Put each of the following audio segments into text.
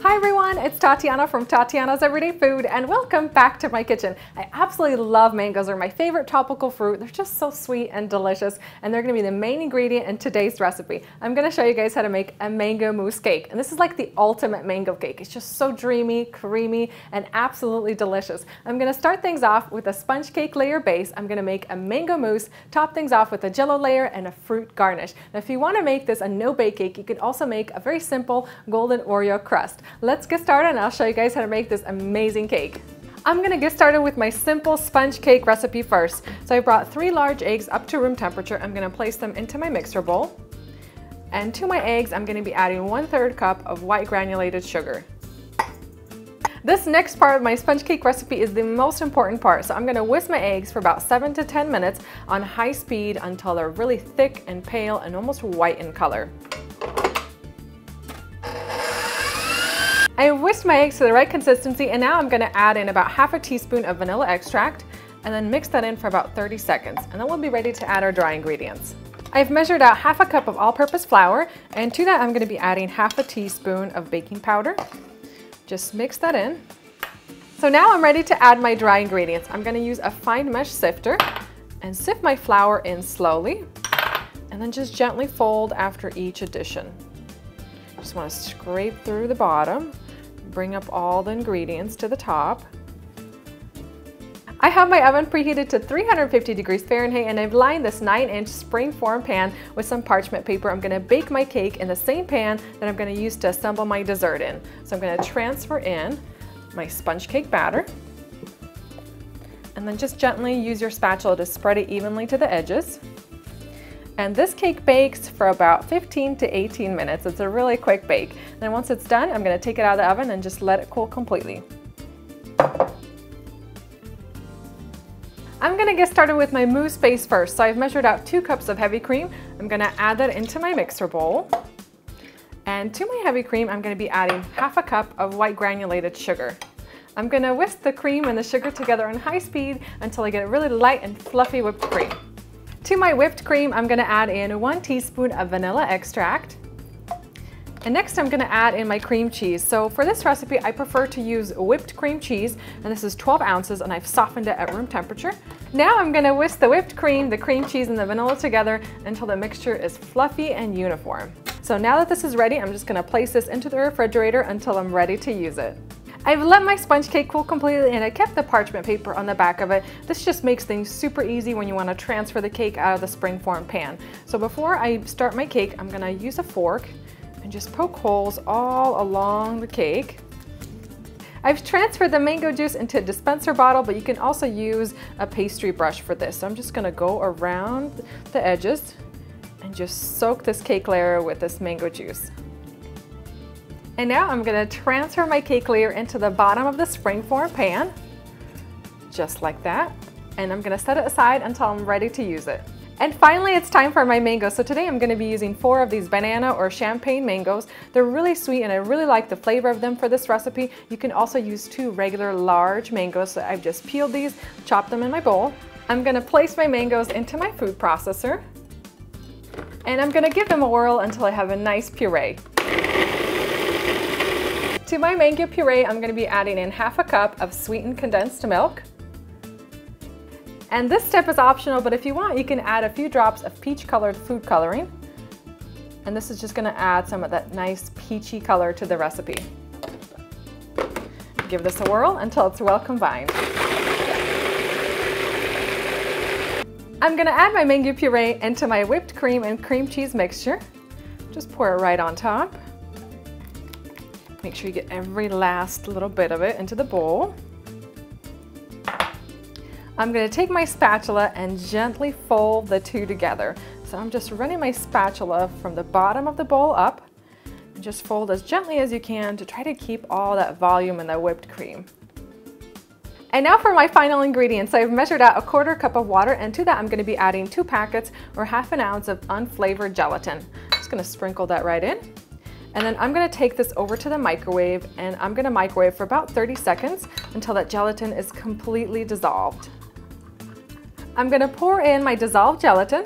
Hi everyone, it's Tatyana from Tatyana's Everyday Food and welcome back to my kitchen. I absolutely love mangoes. They're my favorite tropical fruit. They're just so sweet and delicious and they're going to be the main ingredient in today's recipe. I'm going to show you guys how to make a mango mousse cake, and this is like the ultimate mango cake. It's just so dreamy, creamy, and absolutely delicious. I'm going to start things off with a sponge cake layer base. I'm going to make a mango mousse, top things off with a Jello layer and a fruit garnish. Now if you want to make this a no-bake cake, you can also make a very simple golden Oreo crust. Let's get started and I'll show you guys how to make this amazing cake. I'm going to get started with my simple sponge cake recipe first. So I brought 3 large eggs up to room temperature. I'm going to place them into my mixer bowl. And to my eggs, I'm going to be adding 1/3 cup of white granulated sugar. This next part of my sponge cake recipe is the most important part. So I'm going to whisk my eggs for about 7 to 10 minutes on high speed until they're really thick and pale and almost white in color. I whisked my eggs to the right consistency and now I'm going to add in about 1/2 teaspoon of vanilla extract and then mix that in for about 30 seconds and then we'll be ready to add our dry ingredients. I've measured out 1/2 cup of all-purpose flour and to that I'm going to be adding 1/2 teaspoon of baking powder. Just mix that in. So now I'm ready to add my dry ingredients. I'm going to use a fine mesh sifter and sift my flour in slowly and then just gently fold after each addition. Just want to scrape through the bottom. Bring up all the ingredients to the top. I have my oven preheated to 350 degrees Fahrenheit and I've lined this 9-inch spring-form pan with some parchment paper. I'm going to bake my cake in the same pan that I'm going to use to assemble my dessert in. So I'm going to transfer in my sponge cake batter and then just gently use your spatula to spread it evenly to the edges. And this cake bakes for about 15 to 18 minutes. It's a really quick bake. Then once it's done, I'm going to take it out of the oven and just let it cool completely. I'm going to get started with my mousse base first. So I've measured out 2 cups of heavy cream. I'm going to add that into my mixer bowl. And to my heavy cream, I'm going to be adding 1/2 cup of white granulated sugar. I'm going to whisk the cream and the sugar together on high speed until I get a really light and fluffy whipped cream. To my whipped cream, I'm going to add in 1 teaspoon of vanilla extract. And next I'm going to add in my cream cheese. So for this recipe, I prefer to use whipped cream cheese, and this is 12 ounces and I've softened it at room temperature. Now I'm going to whisk the whipped cream, the cream cheese, and the vanilla together until the mixture is fluffy and uniform. So now that this is ready, I'm just going to place this into the refrigerator until I'm ready to use it. I've let my sponge cake cool completely and I kept the parchment paper on the back of it. This just makes things super easy when you want to transfer the cake out of the spring-form pan. So before I start my cake, I'm going to use a fork and just poke holes all along the cake. I've transferred the mango juice into a dispenser bottle, but you can also use a pastry brush for this. So I'm just going to go around the edges and just soak this cake layer with this mango juice. And now I'm going to transfer my cake layer into the bottom of the spring-form pan, just like that. And I'm going to set it aside until I'm ready to use it. And finally, it's time for my mangoes. So today I'm going to be using 4 of these banana or champagne mangoes. They're really sweet and I really like the flavor of them for this recipe. You can also use 2 regular large mangoes. So I've just peeled these, chopped them in my bowl. I'm going to place my mangoes into my food processor. And I'm going to give them a whirl until I have a nice puree. To my mango puree, I'm going to be adding in 1/2 cup of sweetened condensed milk. And this step is optional, but if you want, you can add a few drops of peach-colored food coloring. And this is just going to add some of that nice peachy color to the recipe. Give this a whirl until it's well combined. I'm going to add my mango puree into my whipped cream and cream cheese mixture. Just pour it right on top. Make sure you get every last little bit of it into the bowl. I'm going to take my spatula and gently fold the 2 together. So I'm just running my spatula from the bottom of the bowl up and just fold as gently as you can to try to keep all that volume in the whipped cream. And now for my final ingredients. I've measured out 1/4 cup of water and to that I'm going to be adding 2 packets or 1/2 ounce of unflavored gelatin. I'm just going to sprinkle that right in. And then I'm going to take this over to the microwave and I'm going to microwave for about 30 seconds until that gelatin is completely dissolved. I'm going to pour in my dissolved gelatin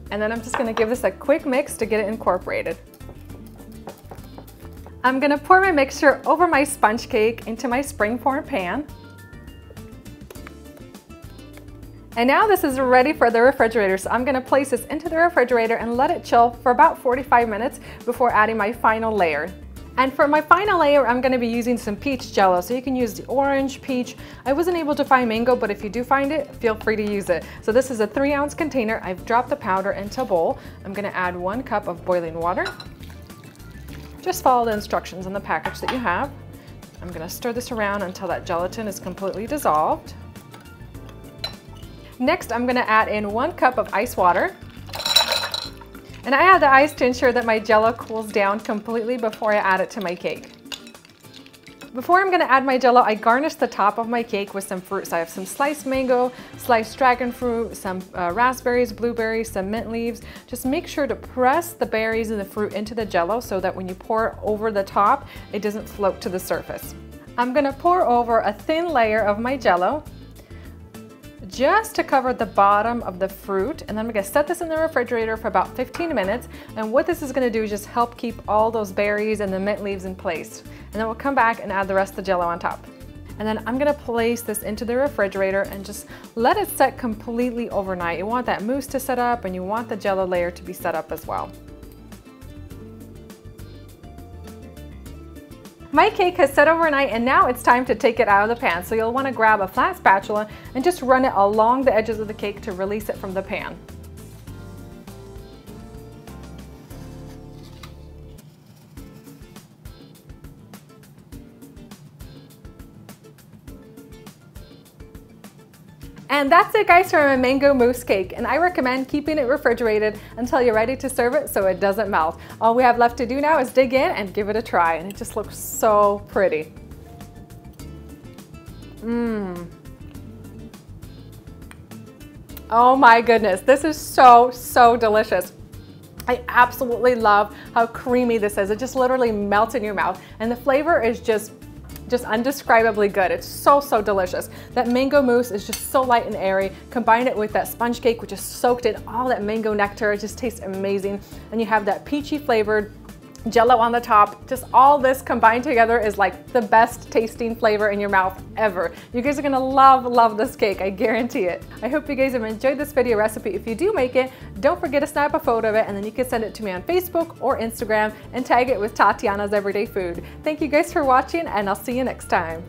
and then I'm just going to give this a quick mix to get it incorporated. I'm gonna pour my mixture over my sponge cake into my springform pan. And now this is ready for the refrigerator, so I'm gonna place this into the refrigerator and let it chill for about 45 minutes before adding my final layer. And for my final layer, I'm gonna be using some peach Jello, so you can use the orange, peach. I wasn't able to find mango, but if you do find it, feel free to use it. So this is a 3-ounce container. I've dropped the powder into a bowl. I'm gonna add 1 cup of boiling water. Just follow the instructions on the package that you have. I'm gonna stir this around until that gelatin is completely dissolved. Next, I'm gonna add in 1 cup of ice water. And I add the ice to ensure that my Jello cools down completely before I add it to my cake. Before I'm gonna add my Jello, I garnish the top of my cake with some fruits. I have some sliced mango, sliced dragon fruit, some raspberries, blueberries, some mint leaves. Just make sure to press the berries and the fruit into the Jello so that when you pour it over the top, it doesn't float to the surface. I'm gonna pour over a thin layer of my Jello, just to cover the bottom of the fruit, and then I'm gonna set this in the refrigerator for about 15 minutes. And what this is gonna do is just help keep all those berries and the mint leaves in place. And then we'll come back and add the rest of the Jello on top. And then I'm gonna place this into the refrigerator and just let it set completely overnight. You want that mousse to set up, and you want the Jello layer to be set up as well. My cake has set overnight, and now it's time to take it out of the pan. So you'll want to grab a flat spatula and just run it along the edges of the cake to release it from the pan. And that's it, guys, for my mango mousse cake. And I recommend keeping it refrigerated until you're ready to serve it so it doesn't melt. All we have left to do now is dig in and give it a try. And it just looks so pretty. Oh my goodness, this is so delicious. I absolutely love how creamy this is. It just literally melts in your mouth. And the flavor is just undescribably good. It's so delicious. That mango mousse is just so light and airy. Combine it with that sponge cake, which is soaked in all that mango nectar. It just tastes amazing. And you have that peachy flavored Jello on the top. Just all this combined together is like the best tasting flavor in your mouth ever. You guys are gonna love this cake, I guarantee it. I hope you guys have enjoyed this video recipe. If you do make it, don't forget to snap a photo of it, and then you can send it to me on Facebook or Instagram and tag it with Tatyana's Everyday Food. Thank you guys for watching, and I'll see you next time.